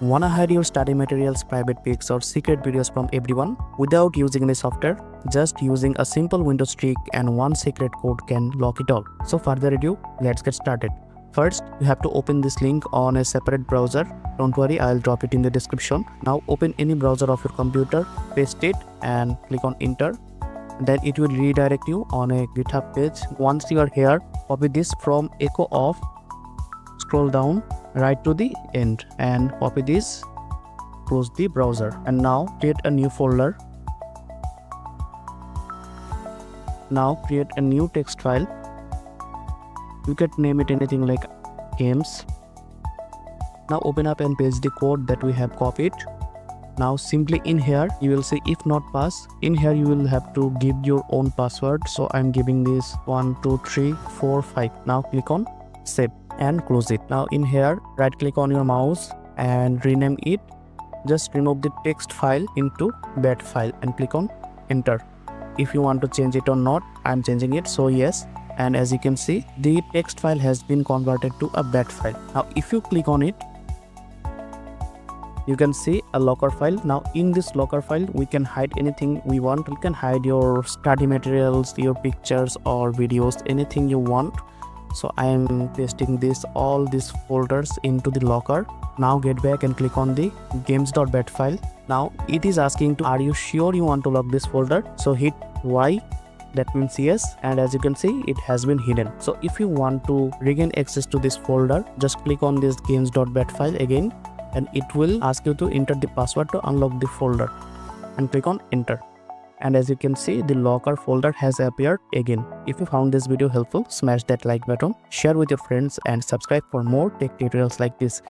Wanna hide your study materials, private pics or secret videos from everyone without using any software? Just using a simple Windows trick and one secret code can lock it all. So further ado, let's get started. First, you have to open this link on a separate browser. Don't worry, I'll drop it in the description. Now open any browser of your computer, paste it and click on enter. Then it will redirect you on a GitHub page. Once you are here, copy this from echo off, scroll down right to the end and copy this, close the browser, and now create a new folder. Now create a new text file. You can name it anything like games. Now open up and paste the code that we have copied. Now simply in here you will see if not pass. In here you will have to give your own password, so I'm giving this 1 2 3 4 5. Now click on save and close it. Now in here right click on your mouse and rename it. Just remove the text file into bat file and click on enter. If you want to change it or not, I'm changing it, so yes. And as you can see, the text file has been converted to a bat file. Now if you click on it, you can see a locker file. Now in this locker file we can hide anything we want. You can hide your study materials, your pictures or videos, anything you want. So I am pasting all these folders into the locker. Now get back and click on the games.bat file. Now it is asking to, are you sure you want to lock this folder? So hit Y, that means yes, and as you can see it has been hidden. So if you want to regain access to this folder, just click on this games.bat file again and it will ask you to enter the password to unlock the folder and click on enter. And as you can see, the locker folder has appeared again. If you found this video helpful, smash that like button, share with your friends and subscribe for more tech tutorials like this.